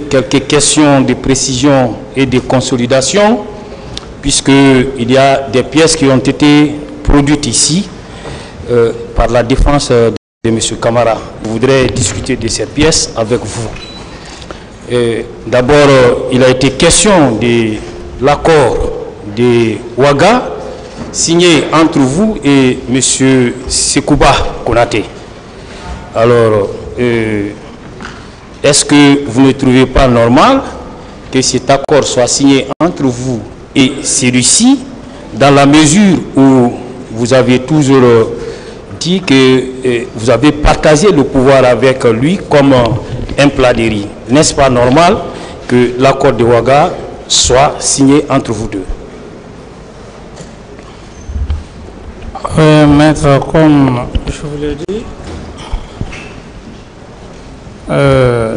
quelques questions de précision et de consolidation, puisqu'il y a des pièces qui ont été produites ici par la défense de M. Camara. Je voudrais discuter de ces pièces avec vous. D'abord, il a été question de l'accord de Ouaga signé entre vous et M. Sekouba Konaté. Alors, est-ce que vous ne trouvez pas normal que cet accord soit signé entre vous et celui-ci, dans la mesure où vous avez toujours dit que vous avez partagé le pouvoir avec lui comme un plat de riz? N'est-ce pas normal que l'accord de Ouaga soit signé entre vous deux? Maître, comme je vous l'ai dit,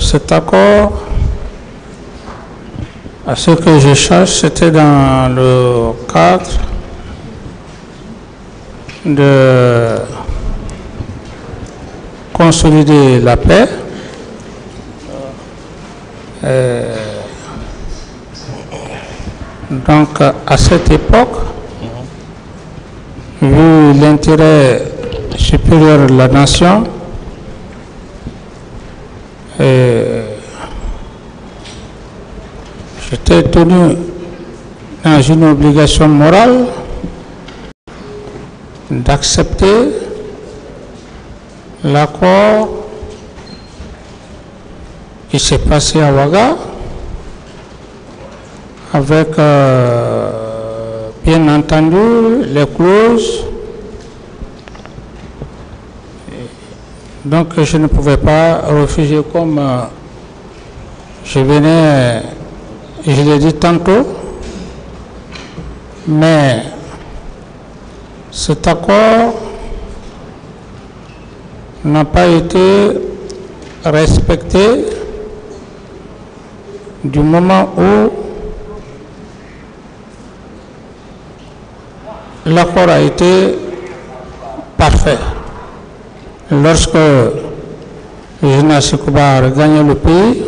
cet accord, à ce que je cherche, c'était dans le cadre de consolider la paix. Donc, à cette époque, vu l'intérêt supérieur de la nation, j'étais tenu dans une obligation morale d'accepter l'accord qui s'est passé à Ouaga avec bien entendu les clauses. Donc je ne pouvais pas refuser, comme je l'ai dit tantôt, mais cet accord n'a pas été respecté du moment où l'accord a été parfait. Lorsque le général Sekouba a regagné le pays,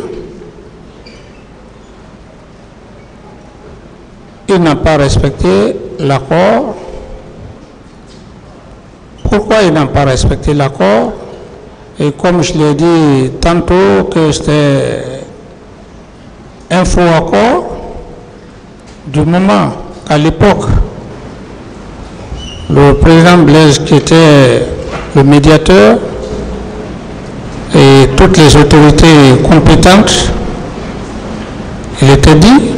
il n'a pas respecté l'accord. Pourquoi il n'a pas respecté l'accord? Et comme je l'ai dit tantôt que c'était un faux accord, du moment qu'à l'époque, le président Blaise, qui était le médiateur, et toutes les autorités compétentes, il était dit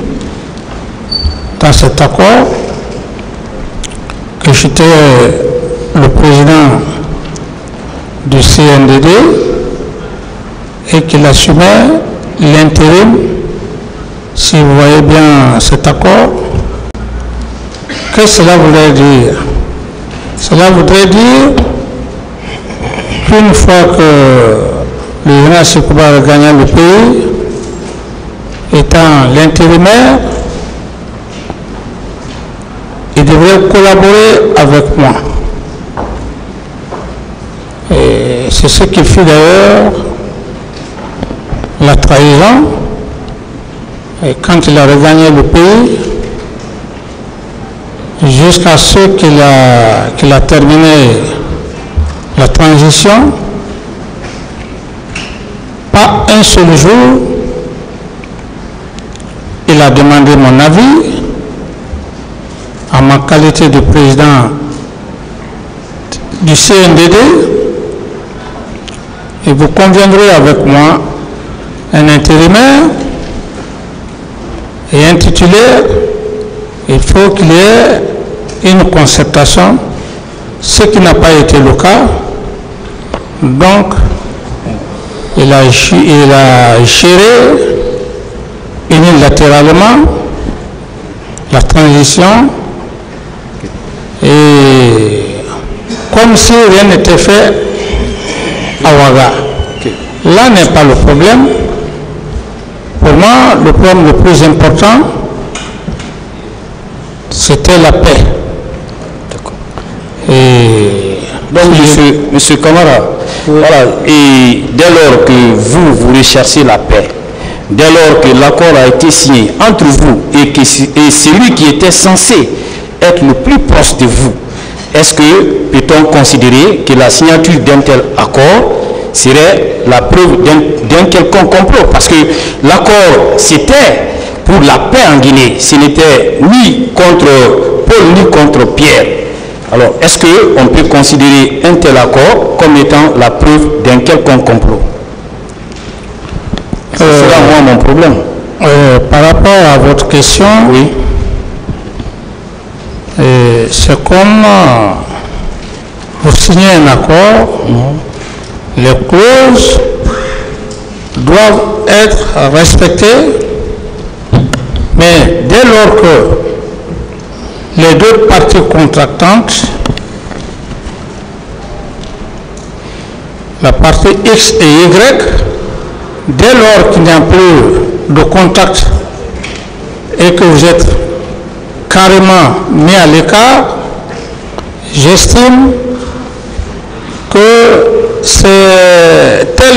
dans cet accord que j'étais le président du CNDD et qu'il assumait l'intérim. Si vous voyez bien cet accord, qu'est-ce que cela voudrait dire? Cela voudrait dire qu'une fois que le général Sekouba a gagné le pays, étant l'intérimaire, il devrait collaborer avec moi. Et c'est ce qui fit d'ailleurs la trahison. Et quand il a regagné le pays, jusqu'à ce qu'il a terminé la transition, pas un seul jour, il a demandé mon avis en ma qualité de président du CNDD. Et vous conviendrez avec moi, un intérimaire et un titulaire, il faut qu'il y ait une concertation, ce qui n'a pas été le cas. Donc, il a géré unilatéralement la transition et comme si rien n'était fait à Ouaga. Là n'est pas le problème. Pour moi, le problème le plus important, c'était la paix. Et donc, monsieur Camara, voilà, et dès lors que vous recherchez la paix, dès lors que l'accord a été signé entre vous et celui qui était censé être le plus proche de vous, est-ce que peut-on considérer que la signature d'un tel accord serait la preuve d'un quelconque complot? Parce que l'accord, c'était pour la paix en Guinée. Ce n'était ni contre Paul ni contre Pierre. Alors, est-ce qu'on peut considérer un tel accord comme étant la preuve d'un quelconque complot? C'est là, moi, mon problème. Par rapport à votre question, oui. C'est comme vous signez un accord, les clauses doivent être respectées, mais dès lors que les deux parties contractantes, la partie X et Y, dès lors qu'il n'y a plus de contact et que vous êtes carrément mis à l'écart, j'estime que c'était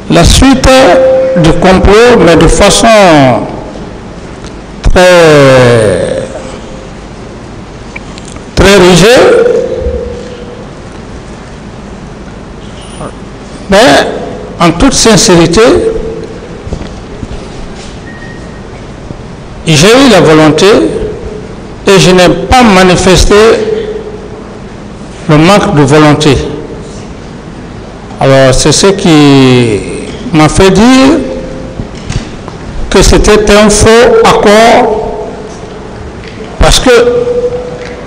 la suite du complot, mais de façon très rigide. Mais en toute sincérité, j'ai eu la volonté et je n'ai pas manifesté le manque de volonté. Alors c'est ce qui m'a fait dire que c'était un faux accord, parce que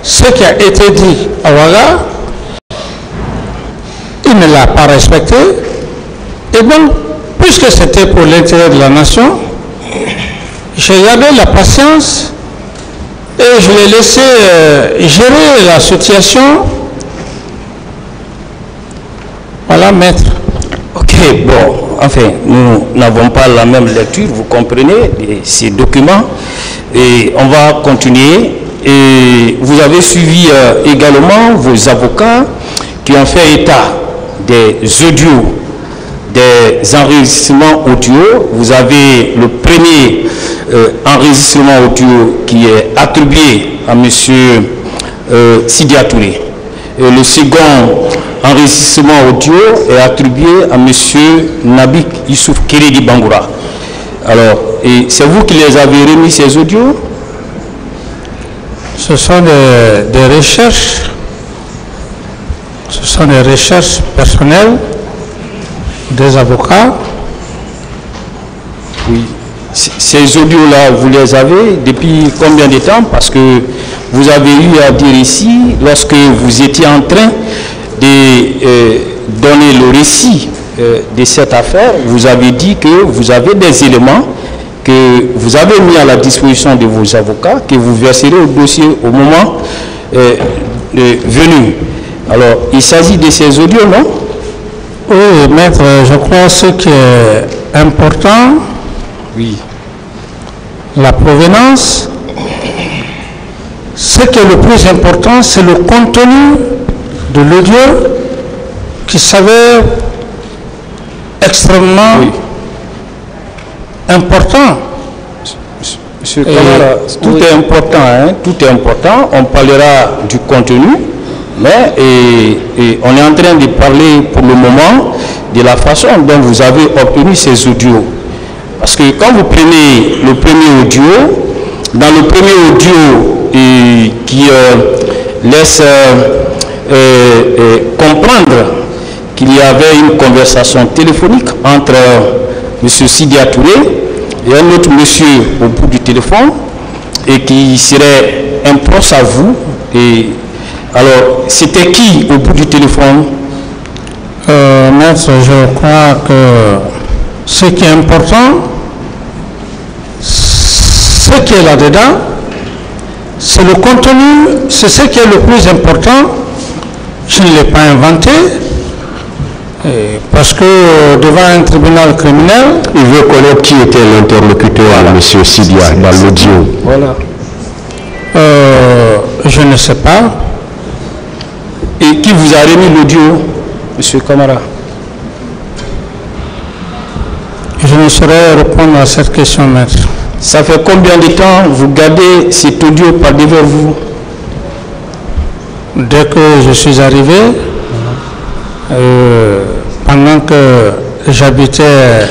ce qui a été dit à Ouaga, il ne l'a pas respecté. Et donc, puisque c'était pour l'intérêt de la nation, j'ai gardé la patience et je l'ai laissé gérer la situation. Voilà, maître. Ok, bon, enfin, nous n'avons pas la même lecture, vous comprenez, de ces documents. Et on va continuer. Et vous avez suivi également vos avocats qui ont fait état des audios, des enregistrements audio. Vous avez le premier enregistrement audio qui est attribué à M. Sidya Touré. Et le second enregistrement audio est attribué à M. Nabik Youssouf Kérédi Bangoura. Alors, et c'est vous qui les avez remis, ces audios? Ce sont des recherches. Ce sont des recherches personnelles des avocats. Oui. Ces audios-là, vous les avez depuis combien de temps? Parce que vous avez eu à dire ici, lorsque vous étiez en train de donner le récit de cette affaire, vous avez dit que vous avez des éléments que vous avez mis à la disposition de vos avocats, que vous verserez au dossier au moment venu. Alors, il s'agit de ces audios, non? Oui, maître, je crois que ce qui est important, oui, la provenance. Ce qui est le plus important, c'est le contenu de l'audio qui s'avère extrêmement important. Monsieur Kamara, tout est important, hein? Tout est important. On parlera du contenu, mais on est en train de parler pour le moment de la façon dont vous avez obtenu ces audios. Parce que quand vous prenez le premier audio, dans le premier audio qui laisse comprendre qu'il y avait une conversation téléphonique entre M. Sidya Touré et un autre monsieur au bout du téléphone, et qui serait un proche à vous. Et alors, c'était qui au bout du téléphone? Maître, je crois que ce qui est important, ce qui est là-dedans, c'est le contenu, c'est ce qui est le plus important. Je ne l'ai pas inventé, parce que devant un tribunal criminel... Il veut connaître qui était l'interlocuteur à M. Sidya dans l'audio. Voilà. Je ne sais pas. Et qui vous a remis l'audio, M. Kamara? ne saurais répondre à cette question, maître. Ça fait combien de temps vous gardez cet audio par devant vous? Dès que je suis arrivé, pendant que j'habitais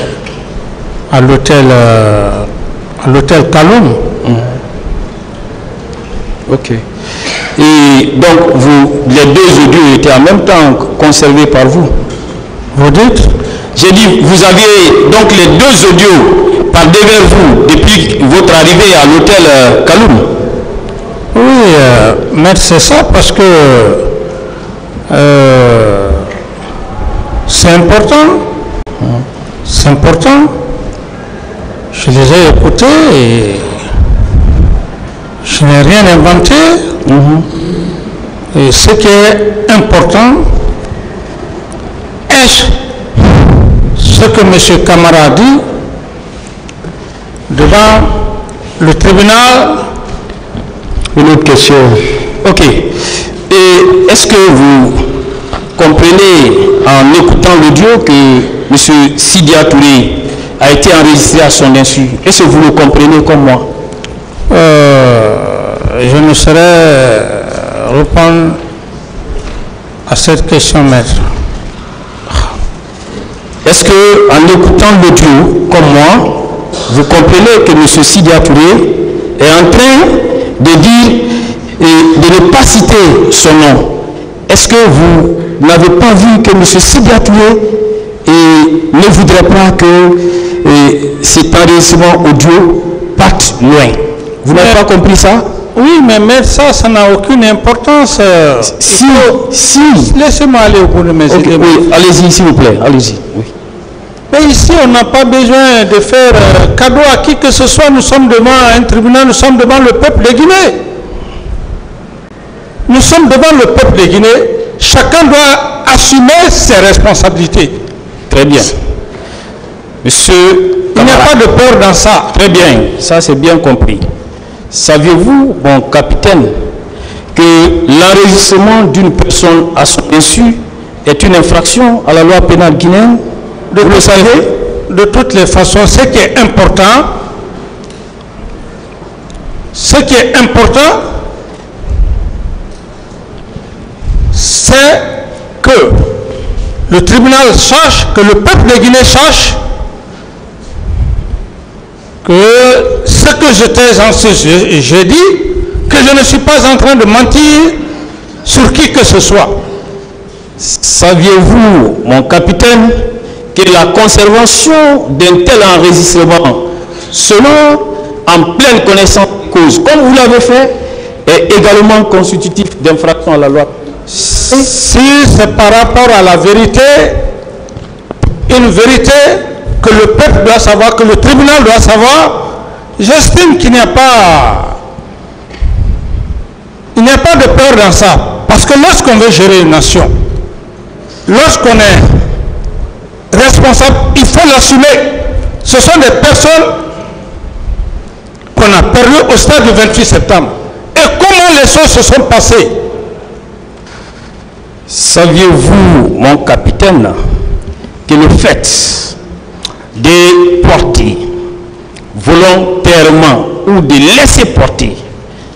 à l'hôtel Kaloum. Ok. Et donc, les deux audios étaient en même temps conservés par vous? Vous dites? J'ai dit, vous aviez donc les deux audios par devant vous depuis votre arrivée à l'hôtel Kaloum? Oui, maître, c'est ça, parce que c'est important. C'est important. Je les ai écoutés et je n'ai rien inventé. Et ce qui est important, est ce que M. Camara a dit devant le tribunal. Une autre question. Ok. Et est-ce que vous comprenez en écoutant l'audio que M. Sidia Touré a été enregistré à son insu? Est-ce que vous le comprenez comme moi? Je ne saurais répondre à cette question, maître. Est-ce que en écoutant l'audio comme moi, vous comprenez que M. Sidia Touré est en train de dire et de ne pas citer son nom? Est-ce que vous n'avez pas vu que M. Sidia Touré ne voudrait pas que cet enregistrement audio parte loin? Vous n'avez pas compris ça? Oui, mais ça n'a aucune importance. Si. Laissez-moi aller au bout de mes idées. Oui, allez-y, s'il vous plaît, allez-y. Oui. Mais ici, on n'a pas besoin de faire cadeau à qui que ce soit. Nous sommes devant un tribunal, nous sommes devant le peuple de Guinée. Nous sommes devant le peuple de Guinée. Chacun doit assumer ses responsabilités. Très bien. Monsieur Il n'y a pas de peur dans ça. Très bien, ça c'est bien compris. Saviez-vous, mon capitaine, que l'enregistrement d'une personne à son insu est une infraction à la loi pénale guinéenne? Vous le savez? De toutes les façons, ce qui est important, c'est que le tribunal sache, que le peuple de Guinée sache que ce que j'ai dit, que je ne suis pas en train de mentir sur qui que ce soit. Saviez-vous, mon capitaine, que la conservation d'un tel enregistrement, selon en pleine connaissance de cause, comme vous l'avez fait, est également constitutif d'infraction à la loi? Si c'est par rapport à la vérité, une vérité que le peuple doit savoir, que le tribunal doit savoir, j'estime qu'il n'y a pas de peur dans ça. Parce que lorsqu'on veut gérer une nation, lorsqu'on est responsable, il faut l'assumer. Ce sont des personnes qu'on a perdues au stade du 28 septembre. Et comment les choses se sont passées? Saviez-vous, mon capitaine, que le fait de porter volontairement ou de laisser porter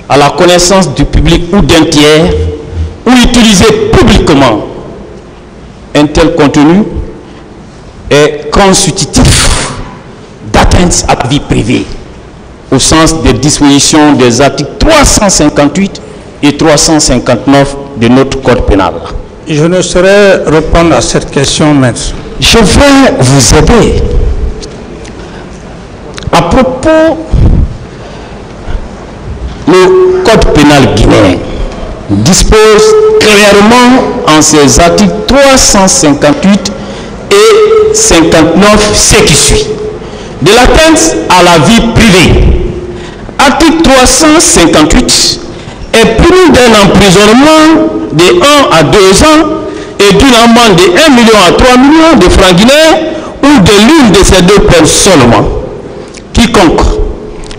à la connaissance du public ou d'un tiers ou utiliser publiquement un tel contenu est constitutif d'atteinte à la vie privée au sens des dispositions des articles 358 et 359 de notre code pénal? Je ne saurais répondre à cette question, maître. Je vais vous aider. À propos, le code pénal guinéen dispose clairement en ses articles 358 et 59 ce qui suit de l'atteinte à la vie privée. Article 358 est puni d'un emprisonnement de 1 à 2 ans et d'une amende de 1 million à 3 millions de francs guinéens ou de l'une de ces deux peines seulement. Quiconque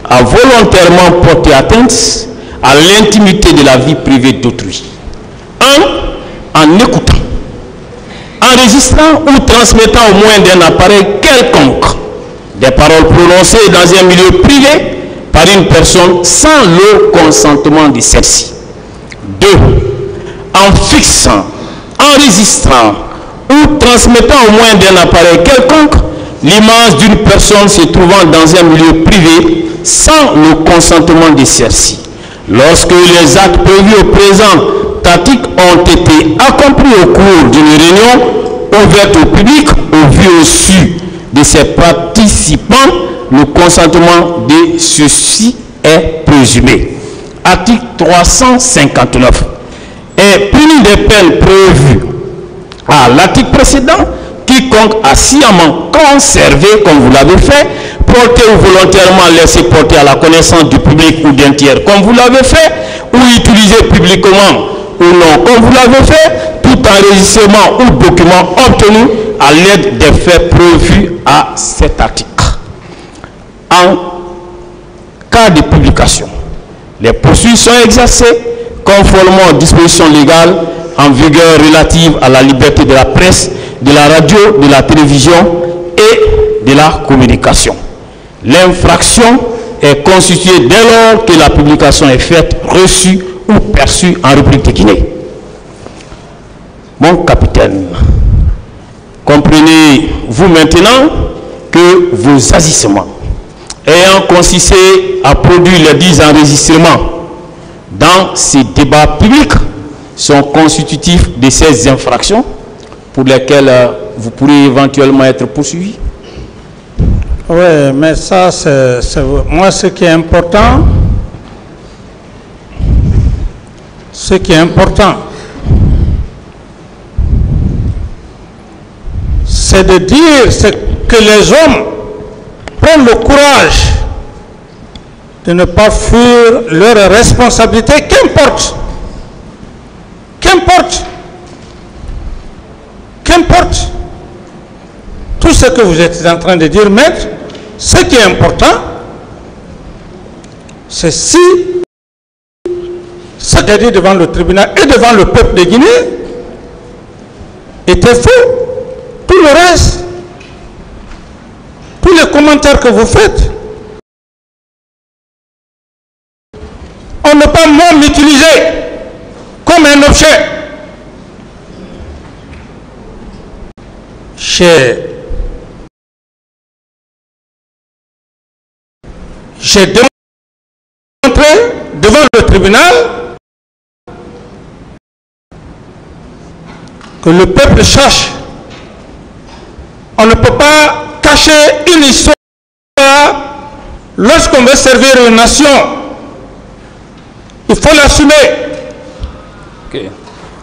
a volontairement porté atteinte à l'intimité de la vie privée d'autrui. 1. En écoutant, enregistrant ou transmettant au moyen d'un appareil quelconque des paroles prononcées dans un milieu privé par une personne sans le consentement de celle-ci. 2. En fixant, enregistrant ou transmettant au moyen d'un appareil quelconque l'image d'une personne se trouvant dans un milieu privé sans le consentement de celle-ci. Lorsque les actes prévus au présent article ont été accomplis au cours d'une réunion ouverte au public, au vu au su de ses participants, le consentement de ceux-ci est présumé. Article 359 est puni des peines prévues à l'article précédent. Quiconque a sciemment conservé, comme vous l'avez fait, porté ou volontairement laissé porter à la connaissance du public ou d'un tiers, comme vous l'avez fait, ou utilisé publiquement ou non, comme vous l'avez fait, tout enregistrement ou document obtenu à l'aide des faits prévus à cet article. En cas de publication, les poursuites sont exercées conformément aux dispositions légales en vigueur relatives à la liberté de la presse, de la radio, de la télévision et de la communication. L'infraction est constituée dès lors que la publication est faite, reçue ou perçue en République de Guinée. Mon capitaine, comprenez-vous maintenant que vos agissements ayant consisté à produire les 10 enregistrements dans ces débats publics sont constitutifs de ces infractions pour lesquelles vous pourrez éventuellement être poursuivi? Oui, mais ça, c'est moi, ce qui est important, c'est de dire que les hommes prennent le courage de ne pas fuir leurs responsabilités, qu'importe. Tout ce que vous êtes en train de dire, maître, ce qui est important, c'est si ce qu'a dit devant le tribunal et devant le peuple de Guinée était faux. Tout le reste, tous les commentaires que vous faites, on ne peut pas même l'utiliser comme un objet. J'ai démontré devant le tribunal que le peuple cherche. On ne peut pas cacher une histoire lorsqu'on veut servir une nation. Il faut l'assumer.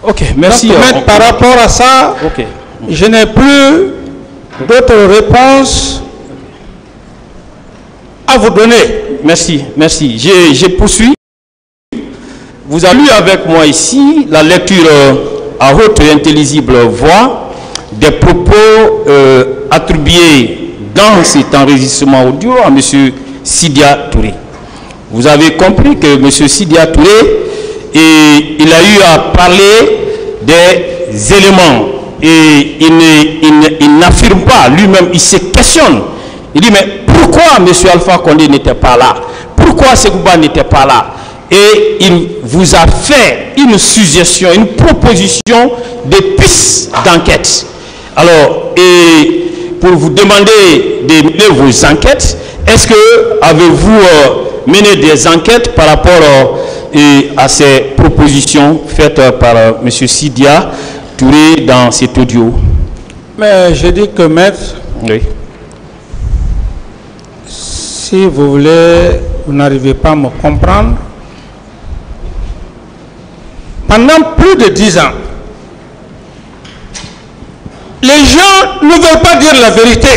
Ok, merci. Donc, par rapport à ça, je n'ai plus d'autres réponses à vous donner. Merci. Je poursuis. Vous avez lu avec moi ici la lecture à haute et intelligible voix des propos attribués dans cet enregistrement audio à M. Sidia Touré. Vous avez compris que M. Sidia Touré, il a eu à parler des éléments et il n'affirme pas lui-même, il se questionne. Il dit, mais pourquoi M. Alpha Condé n'était pas là? Pourquoi Sekouba n'était pas là? Et il vous a fait une suggestion, une proposition de pistes d'enquête. Alors, et pour vous demander de mener vos enquêtes, est-ce que avez-vous mené des enquêtes par rapport à ces propositions faites par M. Sidia Touré dans cet audio? Mais je dis que, maître, oui. Si vous voulez, vous n'arrivez pas à me comprendre. Pendant plus de 10 ans, les gens ne veulent pas dire la vérité.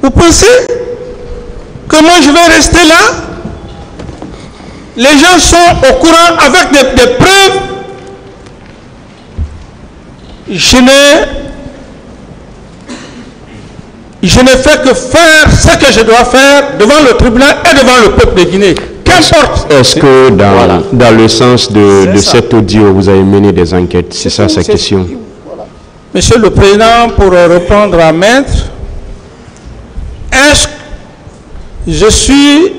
Vous pensez que moi je vais rester là? Les gens sont au courant avec des preuves. Je n'ai fait que faire ce que je dois faire devant le tribunal et devant le peuple de Guinée. Qu'importe. Est-ce que dans le sens de cet audio, vous avez mené des enquêtes? C'est ça sa question. Monsieur le Président, pour répondre à maître, est-ce que je suis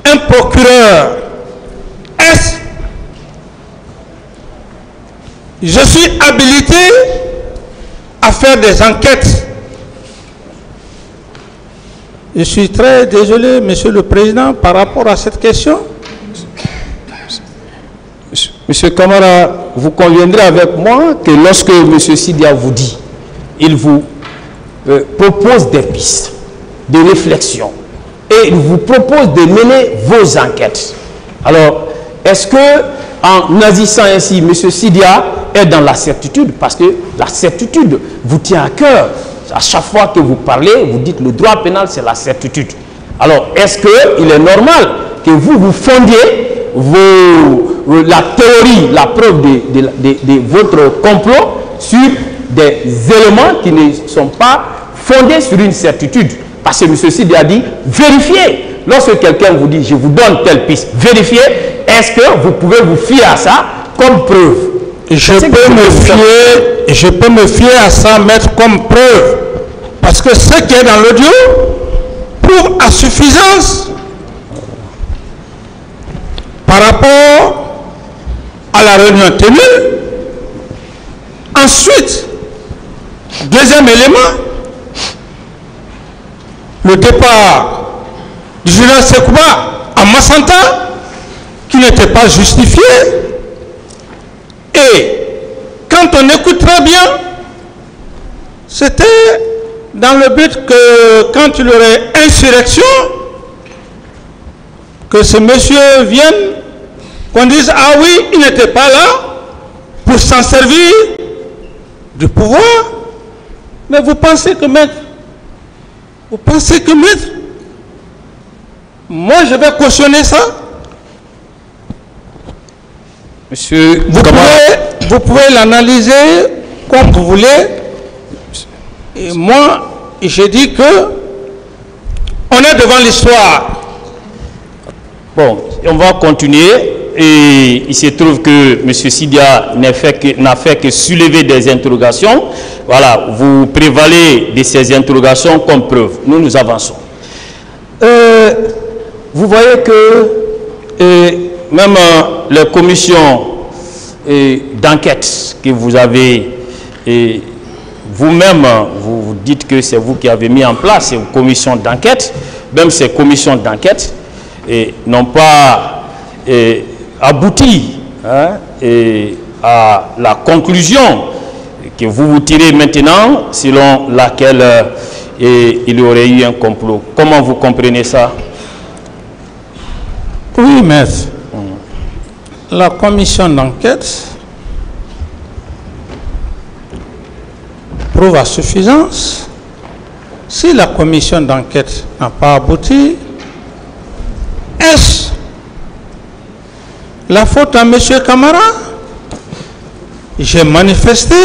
un procureur? Est-ce que je suis habilité à faire des enquêtes? Je suis très désolé, Monsieur le Président, par rapport à cette question. Monsieur Camara, vous conviendrez avec moi que lorsque Monsieur Sidia vous dit, il vous propose des pistes de réflexion et il vous propose de mener vos enquêtes. Alors, est-ce que en agissant ainsi, M. Sidia est dans la certitude? Parce que la certitude vous tient à cœur. À chaque fois que vous parlez, vous dites le droit pénal, c'est la certitude. Alors, est-ce qu'il est normal que vous fondiez la théorie, la preuve de votre complot sur des éléments qui ne sont pas fondés sur une certitude? Parce que M. Sidia a dit, vérifiez. Lorsque quelqu'un vous dit, je vous donne telle piste, vérifiez. Est-ce que vous pouvez vous fier à ça comme preuve? Je peux me fier à ça, mettre comme preuve. Parce que ce qui est dans l'audio prouve à suffisance par rapport à la réunion tenue. Ensuite, deuxième élément, le départ du général Sekouba à Massanta, qui n'était pas justifié. Et quand on écoute très bien, c'était dans le but que quand il y aurait insurrection, que ce monsieur vienne, qu'on dise, ah oui, il n'était pas là pour s'en servir du pouvoir. Mais vous pensez que maître, moi je vais cautionner ça? Monsieur, vous pouvez l'analyser comme vous voulez. Et moi, j'ai dit que on est devant l'histoire. Bon, on va continuer. Et il se trouve que M. Sidia n'a fait que soulever des interrogations. Voilà, vous prévalez de ces interrogations comme preuve. Nous avançons. Vous voyez que même les commissions d'enquête que vous avez, vous-même, vous dites que c'est vous qui avez mis en place ces commissions d'enquête, même ces commissions d'enquête n'ont pas abouti à la conclusion que vous tirez maintenant, selon laquelle il y aurait eu un complot. Comment vous comprenez ça? Oui, maître. La commission d'enquête prouve à suffisance. Si la commission d'enquête n'a pas abouti, est-ce la faute à M. Camara? J'ai manifesté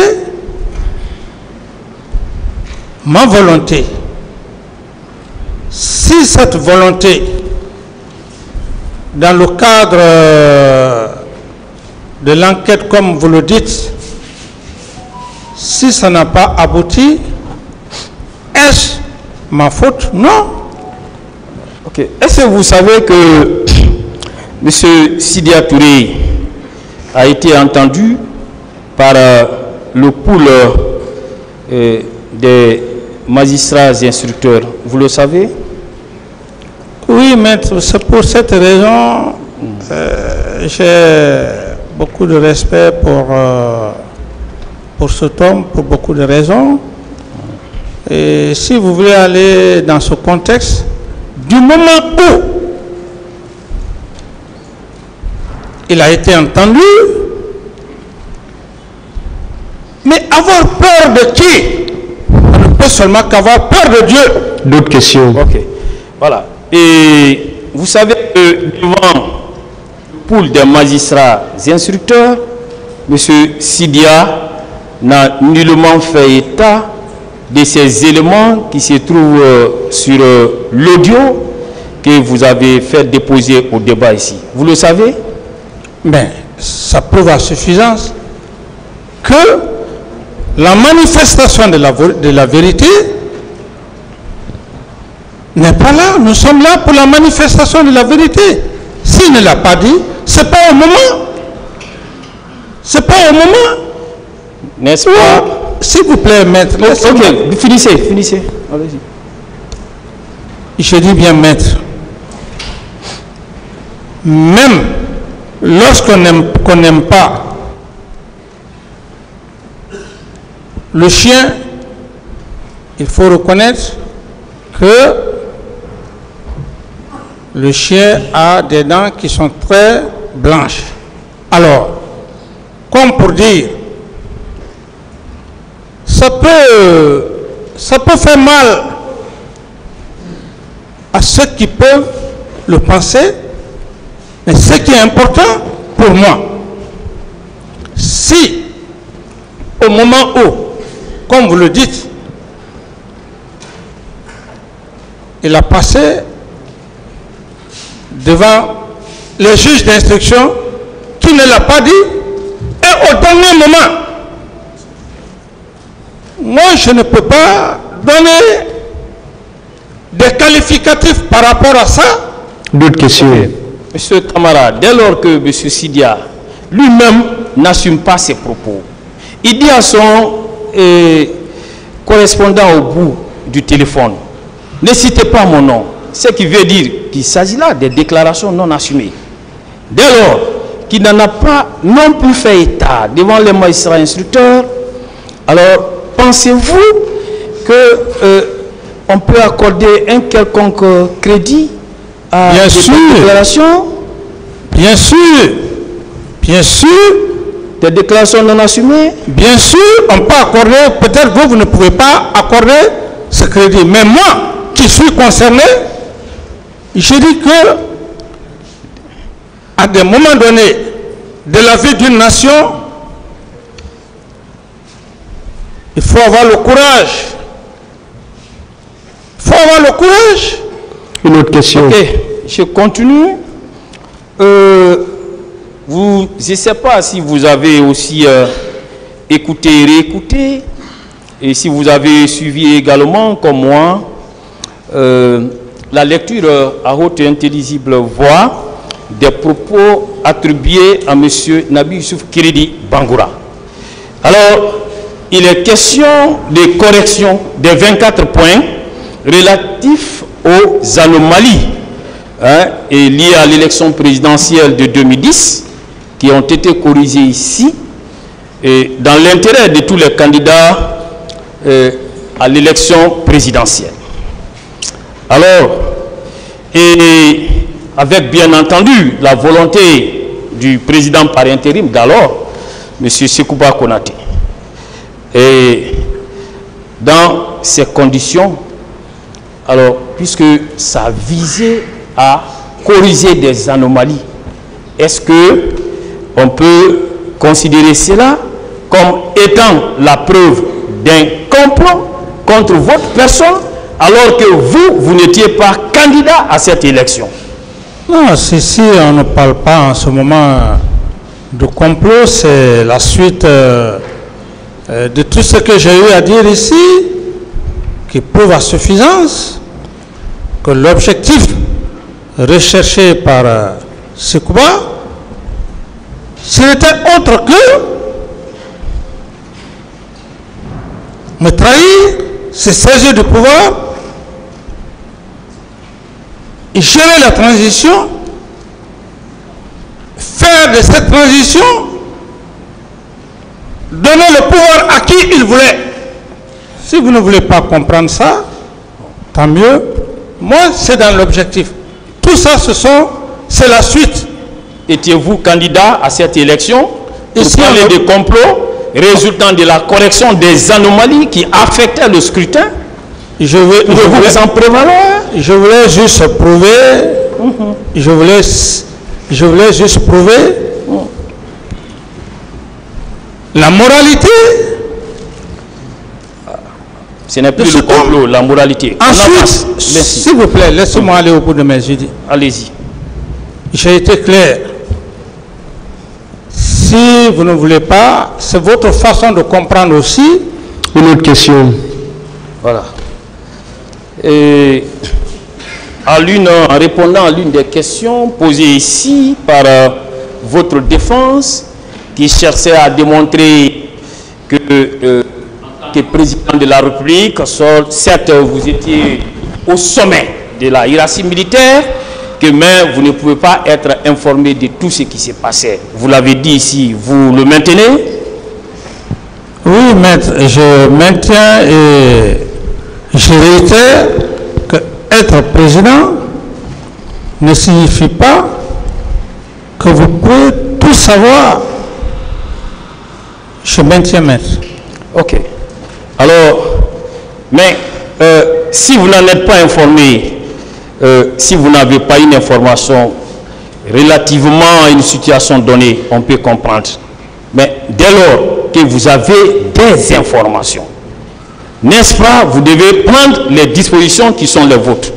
ma volonté. Si cette volonté, dans le cadre de l'enquête, comme vous le dites, si ça n'a pas abouti, est-ce ma faute? Non. Ok. Est-ce que vous savez que M. Sidia Touré a été entendu par le pool des magistrats et instructeurs? Vous le savez? Oui, maître, c'est pour cette raison j'ai beaucoup de respect pour cet homme, pour beaucoup de raisons. Et si vous voulez aller dans ce contexte, du moment où il a été entendu, mais avoir peur de qui? On ne peut seulement qu'avoir peur de Dieu. D'autres questions? Ok. Voilà. Et vous savez que devant le pool des magistrats et instructeurs, M. Sidia n'a nullement fait état de ces éléments qui se trouvent sur l'audio que vous avez fait déposer au débat ici. Vous le savez? Mais ça prouve à suffisance que la manifestation de la vérité n'est pas là. Nous sommes là pour la manifestation de la vérité. S'il ne l'a pas dit, c'est pas au moment. C'est pas au moment. N'est-ce pas? S'il vous plaît, maître. Ok, finissez. Allez-y. Je dis bien, maître. Même lorsqu'on n'aime pas le chien, il faut reconnaître que le chien a des dents qui sont très blanches. Alors, comme pour dire, ça peut faire mal à ceux qui peuvent le penser, mais ce qui est important pour moi, si au moment où, comme vous le dites, il a passé devant les juges d'instruction qui ne l'a pas dit, et au dernier moment, moi je ne peux pas donner des qualificatifs par rapport à ça. D'autres questions? Okay. Monsieur Camara, dès lors que M. Sidia lui-même n'assume pas ses propos, il dit à son correspondant au bout du téléphone, ne citez pas mon nom, ce qui veut dire qu'il s'agit là des déclarations non assumées. Dès lors qu'il n'en a pas non plus fait état devant les magistrats instructeurs, alors pensez-vous que on peut accorder un quelconque crédit à ces déclarations? Bien sûr. Des déclarations non assumées? Bien sûr, on peut accorder, peut-être vous ne pouvez pas accorder ce crédit, mais moi qui suis concerné, je dis que à des moments donnés de la vie d'une nation, il faut avoir le courage. Une autre question. Ok, je continue. Je ne sais pas si vous avez aussi écouté et réécouté, et si vous avez suivi également, comme moi, la lecture à haute et intelligible voix des propos attribués à M. Nabi Youssouf Kiridi Bangoura. Alors, il est question des corrections des 24 points relatifs aux anomalies et liées à l'élection présidentielle de 2010 qui ont été corrigées ici et dans l'intérêt de tous les candidats à l'élection présidentielle. Alors, et avec bien entendu la volonté du président par intérim d'alors, M. Sekouba Konaté. Et dans ces conditions, alors, puisque ça visait à corriger des anomalies, est-ce que on peut considérer cela comme étant la preuve d'un complot contre votre personne alors que vous n'étiez pas candidat à cette élection? Non, si on ne parle pas en ce moment de complot, c'est la suite de tout ce que j'ai eu à dire ici, qui prouve à suffisance que l'objectif recherché par Sekouba, ce n'était autre que me trahir, se saisir du pouvoir et gérer la transition, faire de cette transition, donner le pouvoir à qui il voulait. Si vous ne voulez pas comprendre ça, tant mieux. Moi, c'est dans l'objectif. Tout ça, c'est la suite. Étiez-vous candidat à cette élection pour parler de complot résultant de la correction des anomalies qui affectaient le scrutin? Je voulais juste prouver, je voulais juste prouver la moralité. Ce n'est plus le complot, la moralité. Ensuite, s'il vous plaît, laissez-moi aller au bout de mes idées. Allez-y. J'ai été clair. Si vous ne voulez pas, c'est votre façon de comprendre aussi. Une autre question. Voilà. Et en répondant à l'une des questions posées ici par votre défense, qui cherchait à démontrer que, en tant que président de la République, certes vous étiez au sommet de la hiérarchie militaire, mais vous ne pouvez pas être informé de tout ce qui s'est passé. Vous l'avez dit ici, vous le maintenez? Oui, maître, je maintiens et je réitère que être président ne signifie pas que vous pouvez tout savoir. Je maintiens, maître. Ok. Alors, mais si vous n'en êtes pas informé, si vous n'avez pas une information relativement à une situation donnée, on peut comprendre. Mais dès lors que vous avez des informations, n'est-ce pas, vous devez prendre les dispositions qui sont les vôtres.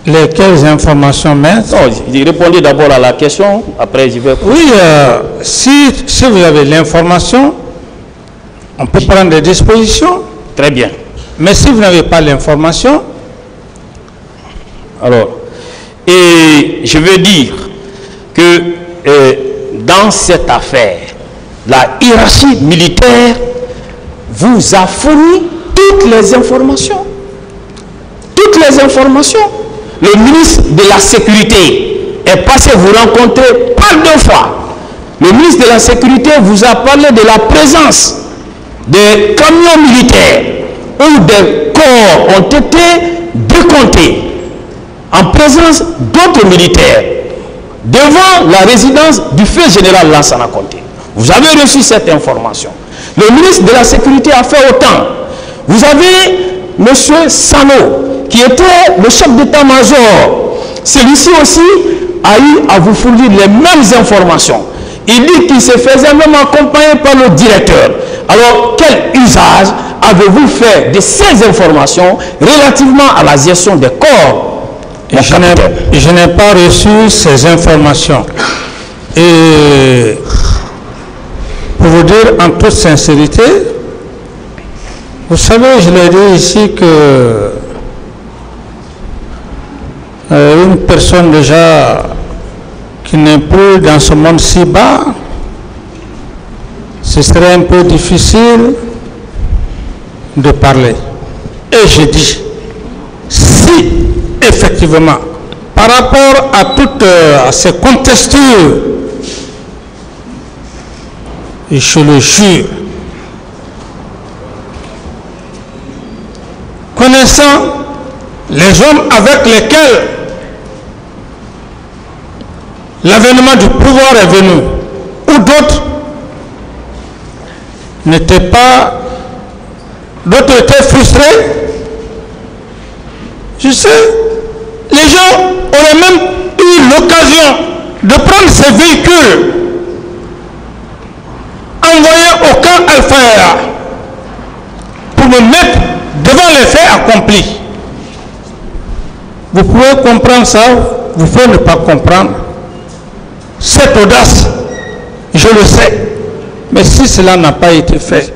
Lesquelles informations, maître? Non, répondez d'abord à la question, après je vais... Oui, si vous avez l'information, on peut prendre des dispositions. Très bien. Mais si vous n'avez pas l'information... Alors, et je veux dire que dans cette affaire, la hiérarchie militaire vous a fourni toutes les informations. Toutes les informations. Le ministre de la Sécurité est passé vous rencontrer par 2 fois. Le ministre de la Sécurité vous a parlé de la présence des camions militaires où des corps ont été décomptés en présence d'autres militaires devant la résidence du feu général Lansana Conté. Vous avez reçu cette information. Le ministre de la Sécurité a fait autant. Vous avez M. Sano, qui était le chef d'état-major. Celui-ci aussi a eu à vous fournir les mêmes informations. Il dit qu'il se faisait même accompagner par le directeur. Alors, quel usage avez-vous fait de ces informations relativement à la gestion des corps? Je n'ai pas reçu ces informations. Et pour vous dire en toute sincérité, vous savez, je l'ai dit ici que une personne déjà qui n'est plus dans ce monde si bas, ce serait un peu difficile de parler. Et je dis, si effectivement, par rapport à toutes ces contestures, et je le jure, connaissant les hommes avec lesquels l'avènement du pouvoir est venu, ou d'autres n'étaient pas, d'autres étaient frustrés, je sais, les gens auraient même eu l'occasion de prendre ces véhicules envoyés au camp Al-Fayra pour me mettre devant les faits accomplis. Vous pouvez comprendre ça, vous pouvez ne pas comprendre. Cette audace, je le sais, mais si cela n'a pas été fait,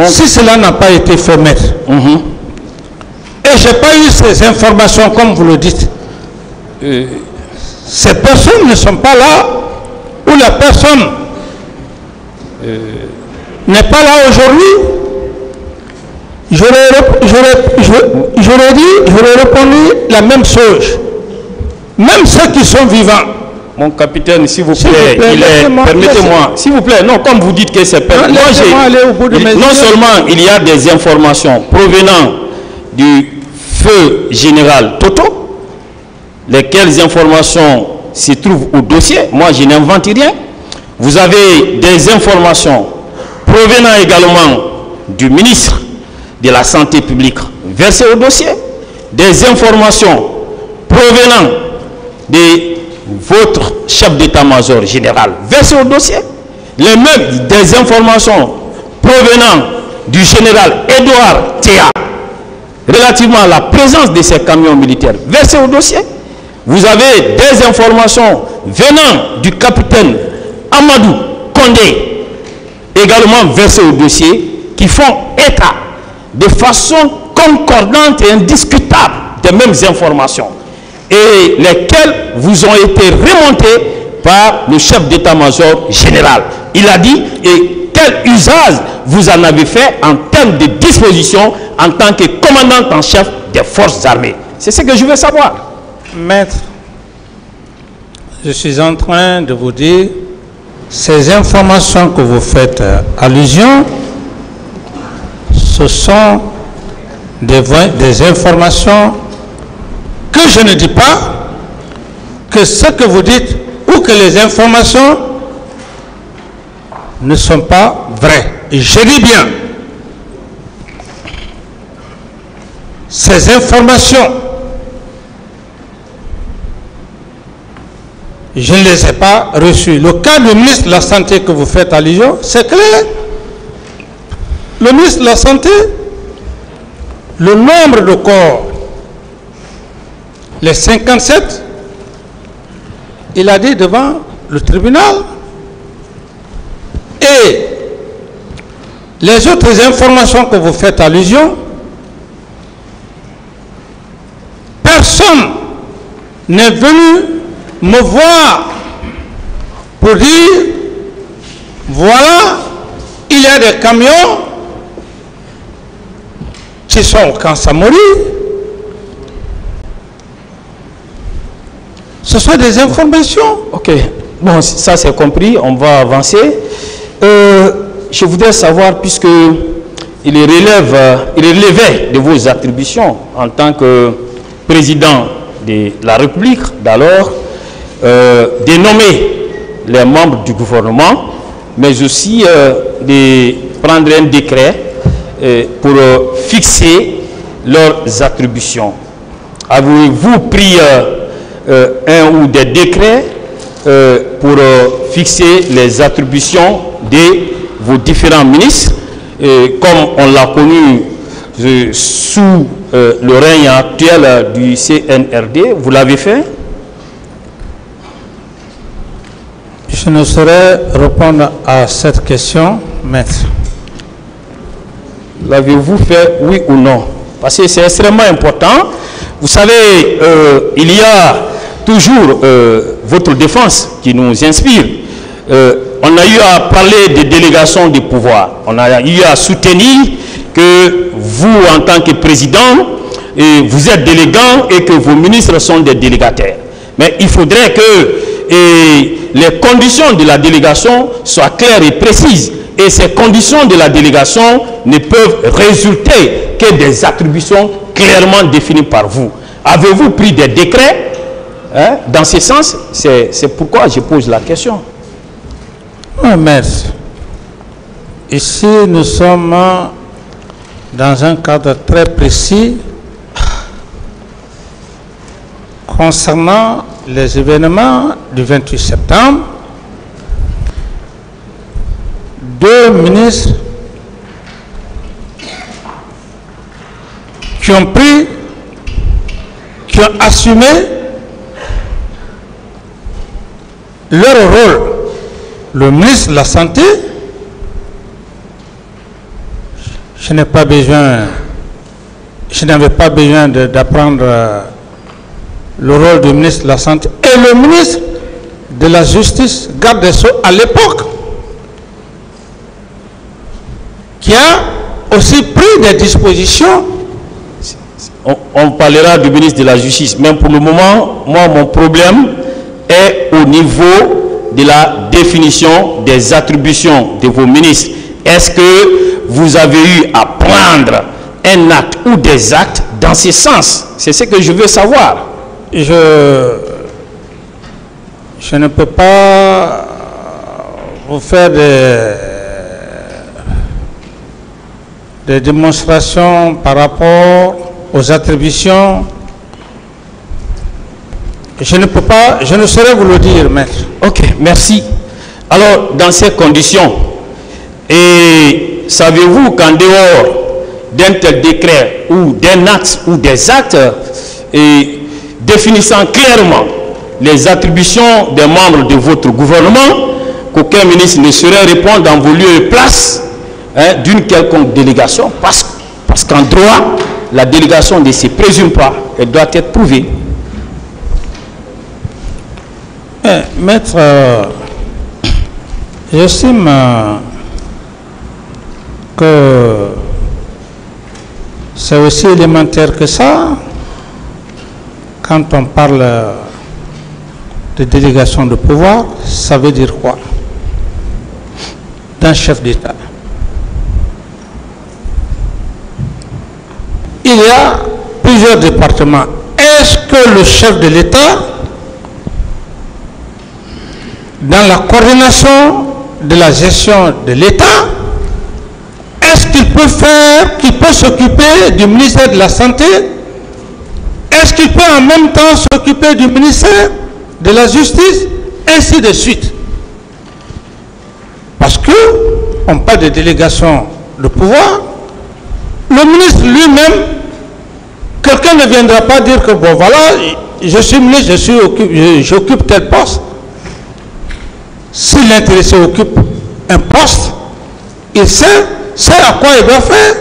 si cela n'a pas été fait, maître, et je n'ai pas eu ces informations comme vous le dites, ces personnes ne sont pas là, ou la personne n'est pas là aujourd'hui, j'aurais répondu la même chose. Même ceux qui sont vivants. Mon capitaine, s'il vous plaît, permettez-moi, s'il vous plaît, non, comme vous dites que c'est permis. Non seulement il y a des informations provenant du feu général Toto, lesquelles informations se trouvent au dossier, moi je n'invente rien. Vous avez des informations provenant également du ministre de la Santé publique versées au dossier, des informations provenant de votre chef d'état-major général versées au dossier, les mêmes des informations provenant du général Edouard Théa relativement à la présence de ces camions militaires versés au dossier. Vous avez des informations venant du capitaine Amadou Condé également versées au dossier qui font état de façon concordantes et indiscutables des mêmes informations, et lesquelles vous ont été remontées par le chef d'état-major général. Il a dit, et quel usage vous en avez fait en termes de disposition en tant que commandant en chef des forces armées? C'est ce que je veux savoir. Maître, je suis en train de vous dire, ces informations que vous faites allusion, ce sont des informations que je ne dis pas, que ce que vous dites, ou que les informations ne sont pas vraies. Et je dis bien, ces informations, je ne les ai pas reçues. Le cas du ministre de la Santé que vous faites allusion, c'est clair. Le ministre de la Santé, le nombre de corps, les 57, il a dit devant le tribunal. Et les autres informations que vous faites allusion, personne n'est venu me voir pour dire, voilà, il y a des camions qui sont au camp Samori. Ce sont des informations. Ok, bon, ça c'est compris, on va avancer. Je voudrais savoir, puisque il relevait de vos attributions en tant que président de la République d'alors, de nommer les membres du gouvernement, mais aussi de prendre un décret pour fixer leurs attributions. Avez-vous pris un ou des décrets pour fixer les attributions de vos différents ministres, comme on l'a connu sous le règne actuel du CNRD? Vous l'avez fait? Je ne saurais répondre à cette question, maître. L'avez-vous fait, oui ou non? Parce que c'est extrêmement important. Vous savez, il y a toujours votre défense qui nous inspire. On a eu à parler des délégations de pouvoir. On a eu à soutenir que vous, en tant que président, vous êtes délégant et que vos ministres sont des délégataires. Mais il faudrait que les conditions de la délégation soient claires et précises. Et ces conditions de la délégation ne peuvent résulter que des attributions clairement définies par vous. Avez-vous pris des décrets dans ce sens? C'est pourquoi je pose la question. Oui, maître. Ici, nous sommes dans un cadre très précis concernant les événements du 28 septembre. Deux ministres qui ont assumé leur rôle. Le ministre de la Santé, je n'avais pas besoin d'apprendre le rôle du ministre de la Santé, et le ministre de la Justice, garde des Sceaux à l'époque, qui a aussi pris des dispositions. On parlera du ministre de la Justice, mais pour le moment, moi, mon problème est au niveau de la définition des attributions de vos ministres. Est-ce que vous avez eu à prendre un acte ou des actes dans ce sens? C'est ce que je veux savoir. Je ne peux pas vous faire des démonstrations par rapport aux attributions. Je ne saurais vous le dire, maître. Ok, merci. Alors, dans ces conditions, et savez-vous qu'en dehors d'un tel décret ou d'un acte ou des actes définissant clairement les attributions des membres de votre gouvernement, qu'aucun ministre ne saurait répondre dans vos lieux et places d'une quelconque délégation, parce qu'en droit, la délégation ne se présume pas, elle doit être prouvée. Maître, j'estime que c'est aussi élémentaire que ça quand on parle de délégation de pouvoir. Ça veut dire quoi d'un chef d'État? Il y a plusieurs départements. Est-ce que le chef de l'État, dans la coordination de la gestion de l'État, est-ce qu'il peut s'occuper du ministère de la Santé? Est-ce qu'il peut en même temps s'occuper du ministère de la Justice? Ainsi de suite. Parce que on parle de délégation de pouvoir. Le ministre lui-même, quelqu'un ne viendra pas dire que bon voilà, je suis ministre, j'occupe tel poste. Si l'intéressé occupe un poste, il sait à quoi il doit faire.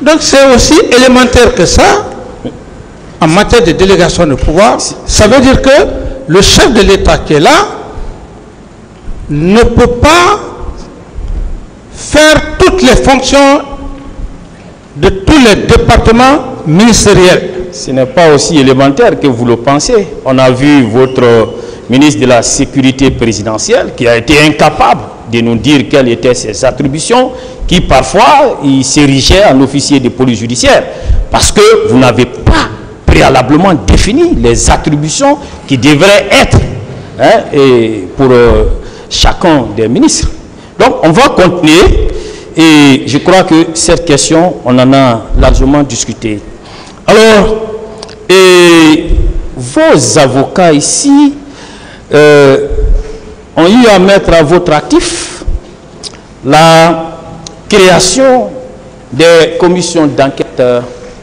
Donc c'est aussi élémentaire que ça, en matière de délégation de pouvoir. Ça veut dire que le chef de l'État qui est là ne peut pas faire toutes les fonctions de tous les départements ministériels. Ce n'est pas aussi élémentaire que vous le pensez. On a vu votre ministre de la Sécurité présidentielle qui a été incapable de nous dire quelles étaient ses attributions, qui parfois il s'érigeait en officier de police judiciaire, parce que vous n'avez pas préalablement défini les attributions qui devraient être pour chacun des ministres. Donc on va continuer, et je crois que cette question, on en a largement discuté. Alors, vos avocats ici ont eu à mettre à votre actif la création des commissions d'enquête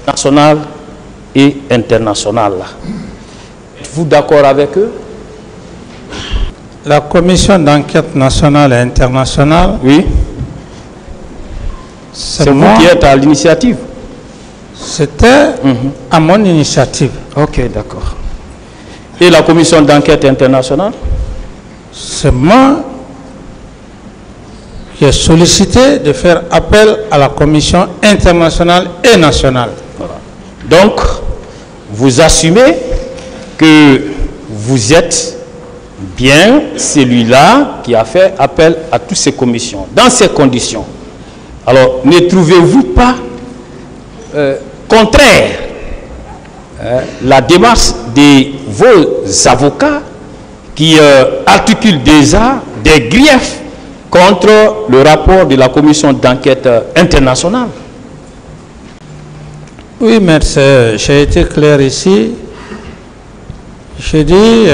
nationales et internationales. Êtes-vous d'accord avec eux? La commission d'enquête nationale et internationale, oui. C'est vous qui êtes à l'initiative? C'était à mon initiative. Ok, d'accord. Et la commission d'enquête internationale? C'est moi qui ai sollicité de faire appel à la commission internationale et nationale. Voilà. Donc, vous assumez que vous êtes bien celui-là qui a fait appel à toutes ces commissions. Dans ces conditions, alors ne trouvez-vous pas contraire la démarche de vos avocats qui articulent déjà des griefs contre le rapport de la commission d'enquête internationale? Oui, merci. J'ai été clair ici. J'ai dit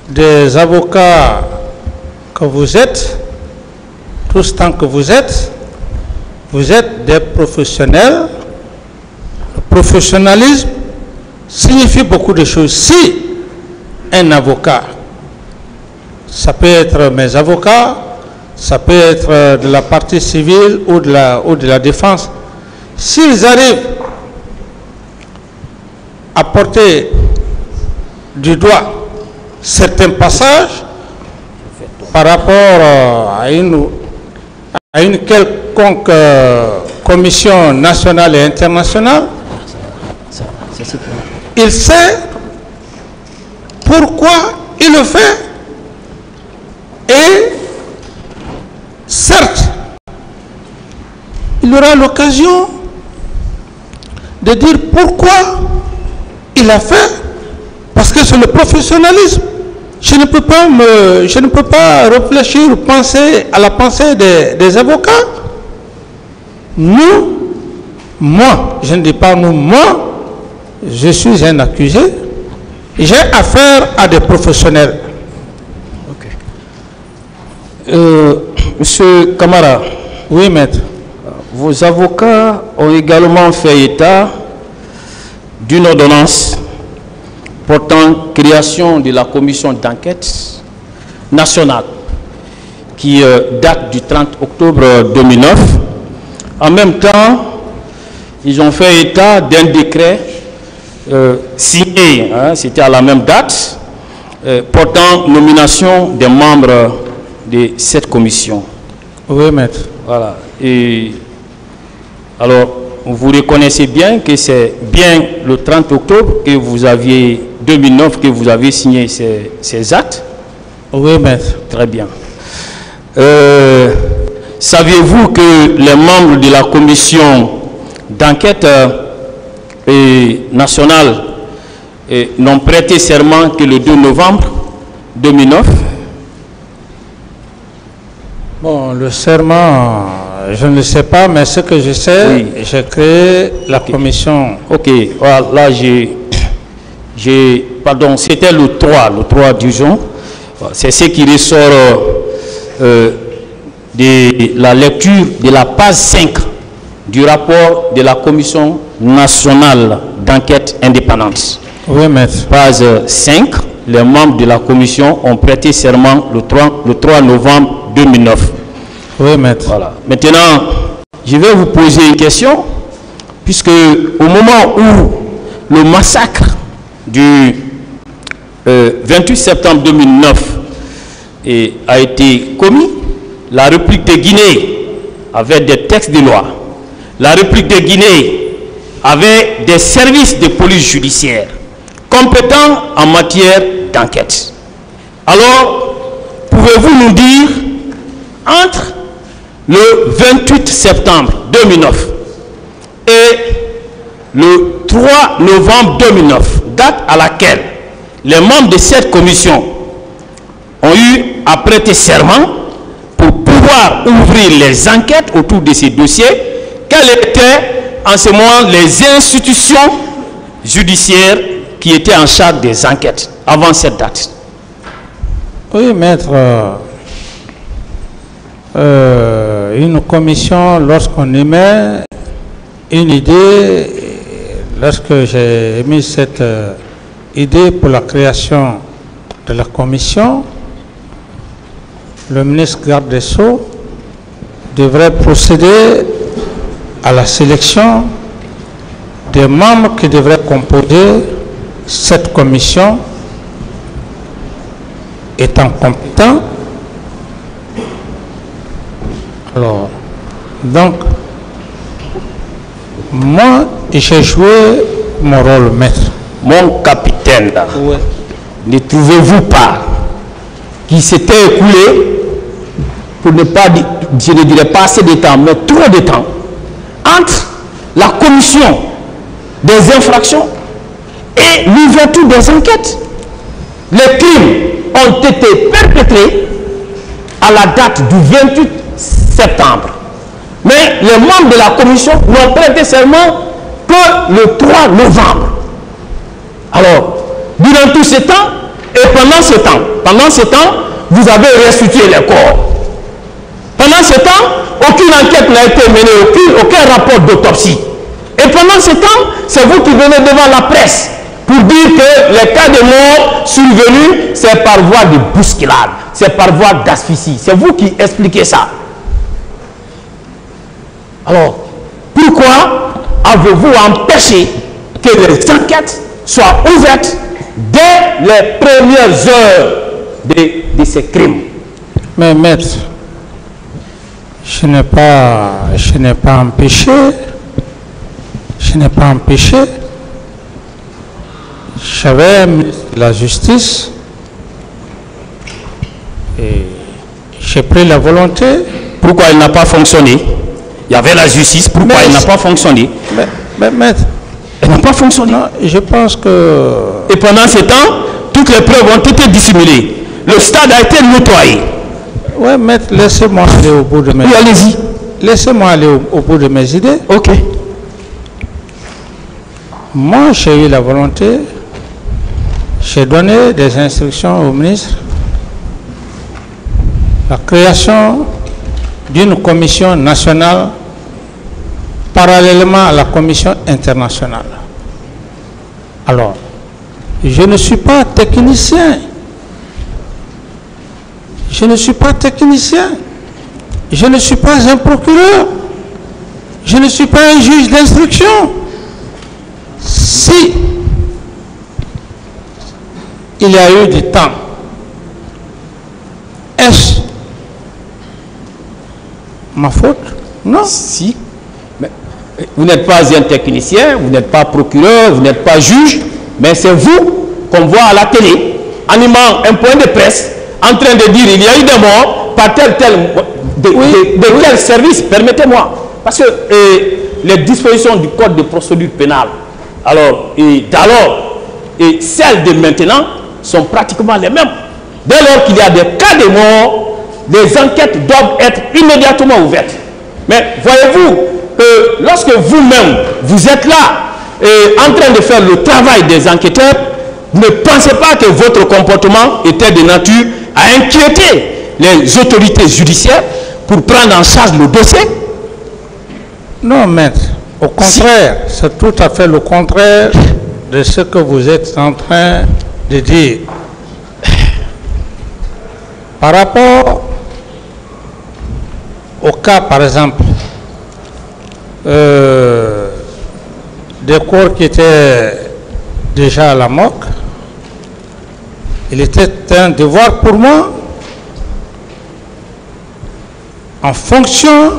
des avocats que vous êtes, tous tant que vous êtes des professionnels. Le professionnalisme signifie beaucoup de choses. Si un avocat, ça peut être mes avocats, ça peut être de la partie civile ou de la défense, s'ils arrivent à porter du doigt certains passages par rapport à une quelconque commission nationale et internationale, il sait pourquoi il le fait. Et certes, il aura l'occasion de dire pourquoi il a fait, parce que c'est le professionnalisme. Je ne peux pas réfléchir ou penser à la pensée des avocats. Moi, je ne dis pas nous, moi, je suis un accusé. J'ai affaire à des professionnels. Okay. Monsieur Camara. Oui, maître. Vos avocats ont également fait état d'une ordonnance portant création de la commission d'enquête nationale qui date du 30 octobre 2009. En même temps, ils ont fait état d'un décret signé, hein, c'était à la même date, portant nomination des membres de cette commission. Oui, maître. Voilà. Et alors, vous reconnaissez bien que c'est bien le 30 octobre que vous aviez, 2009, que vous avez signé ces actes? Oui, maître. Très bien. Saviez-vous que les membres de la commission d'enquête nationale n'ont prêté serment que le 2 novembre 2009? Bon, le serment, je ne le sais pas, mais ce que je sais, oui. J'ai créé la commission. Ok, voilà, pardon, c'était le 3 du juin. C'est ce qui ressort de la lecture de la page 5 du rapport de la commission nationale d'enquête indépendante. Oui, maître. Page 5, les membres de la commission ont prêté serment le 3 novembre 2009. Oui, maître. Voilà. Maintenant, je vais vous poser une question, puisque au moment où le massacre du 28 septembre 2009 a été commis, la République de Guinée avait des textes de loi. La République de Guinée avait des services de police judiciaire compétents en matière d'enquête. Alors, pouvez-vous nous dire, entre le 28 septembre 2009 et le 3 novembre 2009, date à laquelle les membres de cette commission ont eu à prêter serment pour pouvoir ouvrir les enquêtes autour de ces dossiers, quelles étaient en ce moment les institutions judiciaires qui étaient en charge des enquêtes avant cette date? Oui, maître. Une commission, lorsqu'on émet une idée, lorsque j'ai émis cette idée pour la création de la commission, le ministre garde des Sceaux devrait procéder à la sélection des membres qui devraient composer cette commission, étant compétents. Alors, donc, moi, j'ai joué mon rôle, maître. Mon capitaine, là, ouais. Ne trouvez-vous pas qu'il s'était écoulé, pour ne pas dire, je ne dirais pas assez de temps, mais trop de temps, entre la commission des infractions et l'ouverture des enquêtes? Les crimes ont été perpétrés à la date du 28 septembre. Mais les membres de la commission n'ont prêté serment que le 3 novembre. Alors, durant tout ce temps, et pendant ce temps, vous avez restitué les corps. Pendant ce temps, aucune enquête n'a été menée, aucun rapport d'autopsie. Et pendant ce temps, c'est vous qui venez devant la presse pour dire que les cas de mort survenus, c'est par voie de bousculade, c'est par voie d'asphyxie. C'est vous qui expliquez ça. Alors, pourquoi avez-vous empêché que les enquêtes soient ouvertes dès les premières heures de ces crimes? Mais maître, je n'ai pas empêché. J'avais un ministre de la Justice et j'ai pris la volonté. Pourquoi il n'a pas fonctionné? Il y avait la justice, pourquoi il n'a pas fonctionné? Mais maître, elle n'a pas fonctionné. Non, je pense que... Et pendant ce temps, toutes les preuves ont été dissimulées. Le stade a été nettoyé. Oui, maître, laissez-moi aller au bout de mes idées. Oui, allez-y. Laissez-moi aller au bout de mes idées. Ok. Moi, j'ai eu la volonté, j'ai donné des instructions au ministre, la création d'une commission nationale parallèlement à la commission internationale. Alors, je ne suis pas technicien. Je ne suis pas un procureur. Je ne suis pas un juge d'instruction. Si il y a eu du temps, est-ce ma faute? Non. Si. Mais vous n'êtes pas un technicien, vous n'êtes pas procureur, vous n'êtes pas juge, mais c'est vous qu'on voit à la télé, animant un point de presse, en train de dire il y a eu des morts par tel. De quel service? Permettez-moi. Parce que les dispositions du Code de procédure pénale, et celles de maintenant, sont pratiquement les mêmes. Dès lors qu'il y a des cas de mort, les enquêtes doivent être immédiatement ouvertes. Mais voyez-vous que lorsque vous-même, vous êtes là, en train de faire le travail des enquêteurs, vous ne pensez pas que votre comportement était de nature à inquiéter les autorités judiciaires pour prendre en charge le dossier? Non, maître. Au contraire, c'est tout à fait le contraire de ce que vous êtes en train de dire. Par rapport au cas, par exemple, des corps qui étaient déjà à la morgue, il était un devoir pour moi, en fonction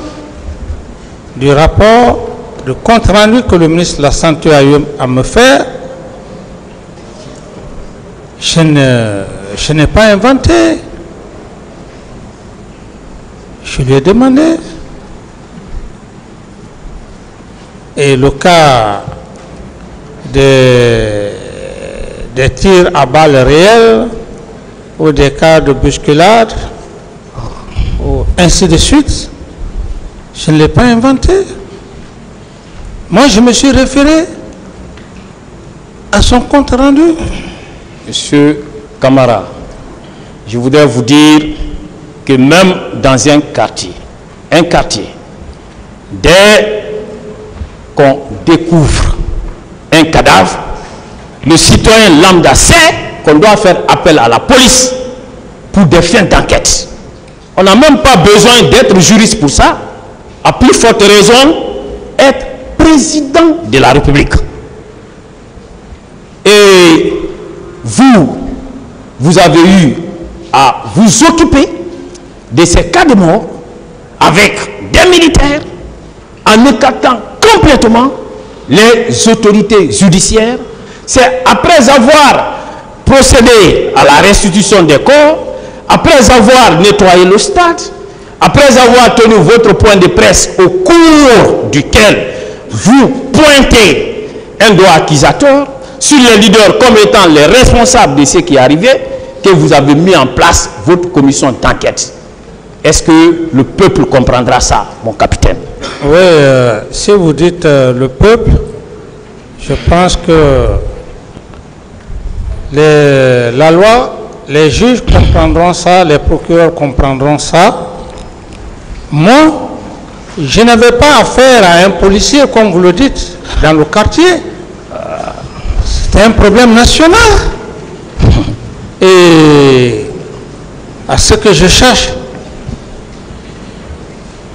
du rapport de compte rendu que le ministre de la Santé a eu à me faire, je n'ai pas inventé. Je lui ai demandé. Et le cas des tirs à balles réelles ou des cas de bousculade, ou ainsi de suite, je ne l'ai pas inventé. Moi, je me suis référé à son compte rendu. Monsieur Camara, je voudrais vous dire que même dans un quartier, dès qu'on découvre un cadavre, le citoyen lambda sait qu'on doit faire appel à la police pour des fins d'enquête. On n'a même pas besoin d'être juriste pour ça. À plus forte raison, être président de la République. Et vous avez eu à vous occuper de ces cas de mort avec des militaires en écartant complètement les autorités judiciaires. C'est après avoir procédé à la restitution des corps, après avoir nettoyé le stade, après avoir tenu votre point de presse au cours duquel vous pointez un doigt accusateur sur les leaders comme étant les responsables de ce qui est arrivé, que vous avez mis en place votre commission d'enquête. Est-ce que le peuple comprendra ça, mon capitaine? Oui, si vous dites le peuple, je pense que la loi, les juges comprendront ça, les procureurs comprendront ça. Moi, je n'avais pas affaire à un policier, comme vous le dites, dans le quartier. C'était un problème national. Et à ce que je cherche,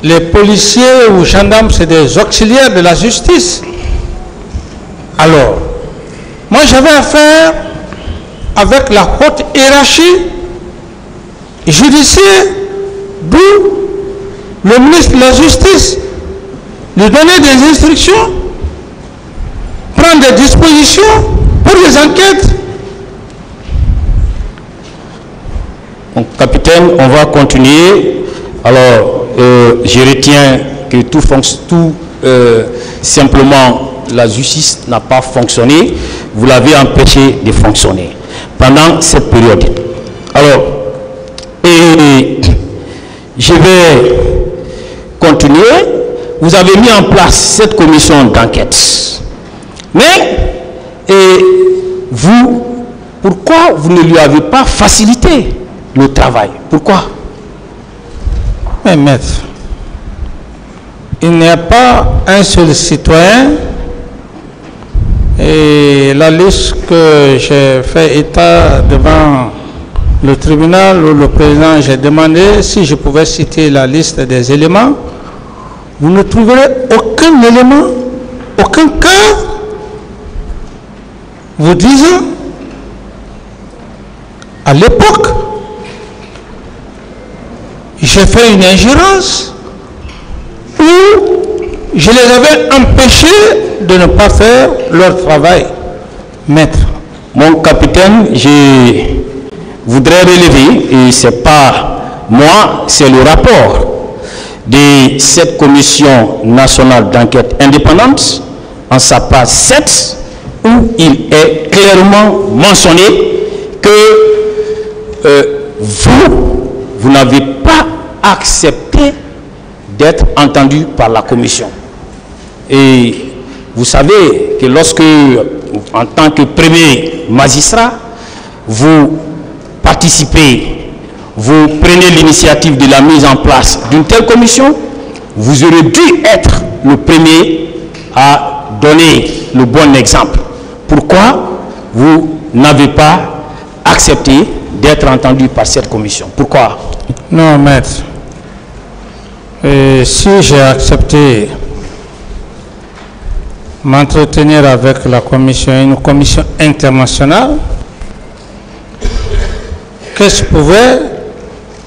les policiers ou gendarmes, c'est des auxiliaires de la justice. Alors, moi j'avais affaire avec la haute hiérarchie judiciaire, d'où le ministre de la Justice lui donnait des instructions, prendre des dispositions pour les enquêtes. Donc, capitaine, on va continuer. Alors, je retiens que tout simplement la justice n'a pas fonctionné. Vous l'avez empêché de fonctionner pendant cette période. Alors, je vais continuer. Vous avez mis en place cette commission d'enquête. Mais, pourquoi vous ne lui avez pas facilité le travail? Pourquoi? Mais maître, il n'y a pas un seul citoyen, et la liste que j'ai fait état devant le tribunal où le président, j'ai demandé si je pouvais citer la liste des éléments vous ne trouverez aucun élément, aucun cas vous disant à l'époque j'ai fait une ingérence ou je les avais empêchés de ne pas faire leur travail. Maître. Mon capitaine, je voudrais relever, et ce n'est pas moi, c'est le rapport de cette commission nationale d'enquête indépendante en sa page 7 où il est clairement mentionné que vous n'avez pas accepté d'être entendu par la commission. Et vous savez que lorsque, en tant que premier magistrat, vous participez, vous prenez l'initiative de la mise en place d'une telle commission, vous aurez dû être le premier à donner le bon exemple. Pourquoi vous n'avez pas accepté d'être entendu par cette commission? Pourquoi? Non, maître. Si j'ai accepté m'entretenir avec la commission, une commission internationale, qu'est-ce qui pouvait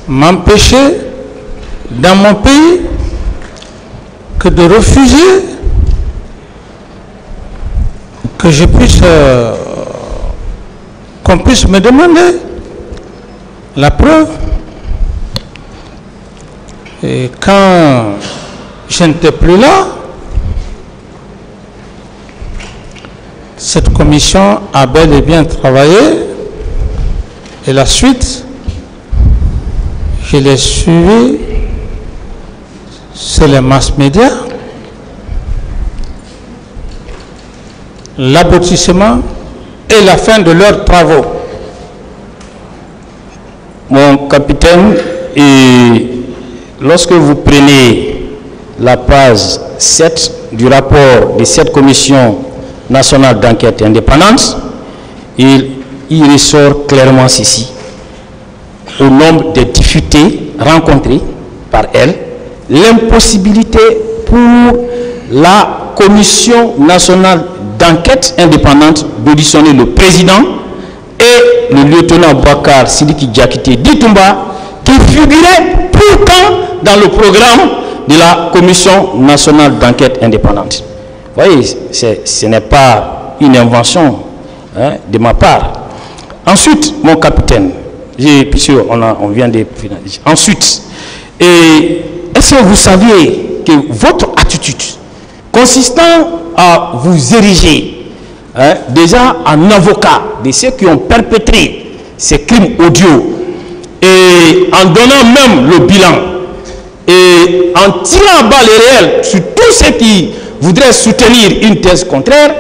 m'empêcher dans mon pays que de refuser que je puisse qu'on puisse me demander la preuve? Et quand je n'étais plus là, cette commission a bel et bien travaillé et la suite, je l'ai suivi sur les mass médias. L'aboutissement et la fin de leurs travaux. Mon capitaine, et lorsque vous prenez la page 7 du rapport de cette commission nationale d'enquête indépendante, il ressort clairement ceci. Au nombre des difficultés rencontrées par elle, l'impossibilité pour la commission nationale d'enquête indépendante d'auditionner le président et le lieutenant Boubacar Sidiki Diakité Ditumba, qui figurait pourtant dans le programme de la commission nationale d'enquête indépendante. Vous voyez, ce n'est pas une invention de ma part. Ensuite, mon capitaine, puisque on vient de finaliser. Ensuite, est-ce que vous saviez que votre attitude consistant à vous ériger déjà en avocat de ceux qui ont perpétré ces crimes odieux et en donnant même le bilan et en tirant à balles réelles sur tous ceux qui voudraient soutenir une thèse contraire,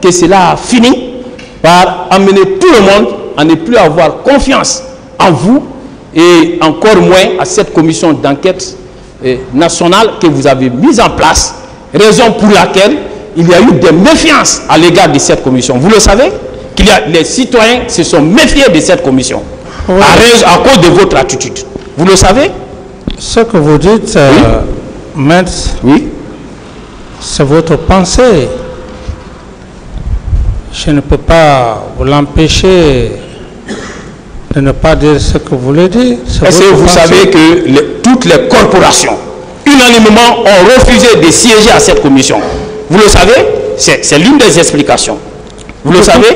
que cela a fini par amener tout le monde à ne plus avoir confiance en vous et encore moins à cette commission d'enquête nationale que vous avez mise en place, raison pour laquelle il y a eu des méfiances à l'égard de cette commission. Vous le savez, les citoyens se sont méfiés de cette commission à cause de votre attitude. Vous le savez? Ce que vous dites, maître, c'est votre pensée. Je ne peux pas vous l'empêcher de ne pas dire ce que vous voulez dire. Est-ce que vous savez que toutes les corporations, unanimement, ont refusé de siéger à cette commission? Vous le savez? C'est l'une des explications. Vous le savez?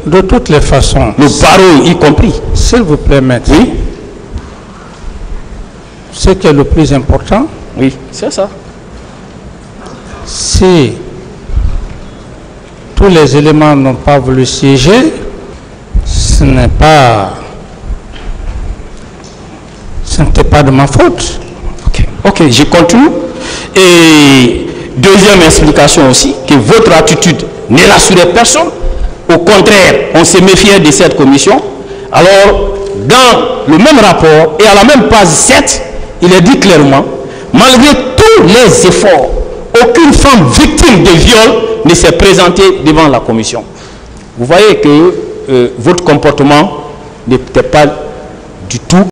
De toutes les façons. Le barreau y compris. S'il vous plaît, maître. Oui. Ce qui est le plus important. Oui, c'est ça. Si tous les éléments n'ont pas voulu siéger, ce n'était pas de ma faute. Ok, je continue. Et deuxième explication aussi, que votre attitude ne rassurait personne. Au contraire, on se méfiait de cette commission. Alors, dans le même rapport et à la même page 7, il est dit clairement, malgré tous les efforts, aucune femme victime de viol ne s'est présentée devant la commission. Vous voyez que votre comportement n'était pas du tout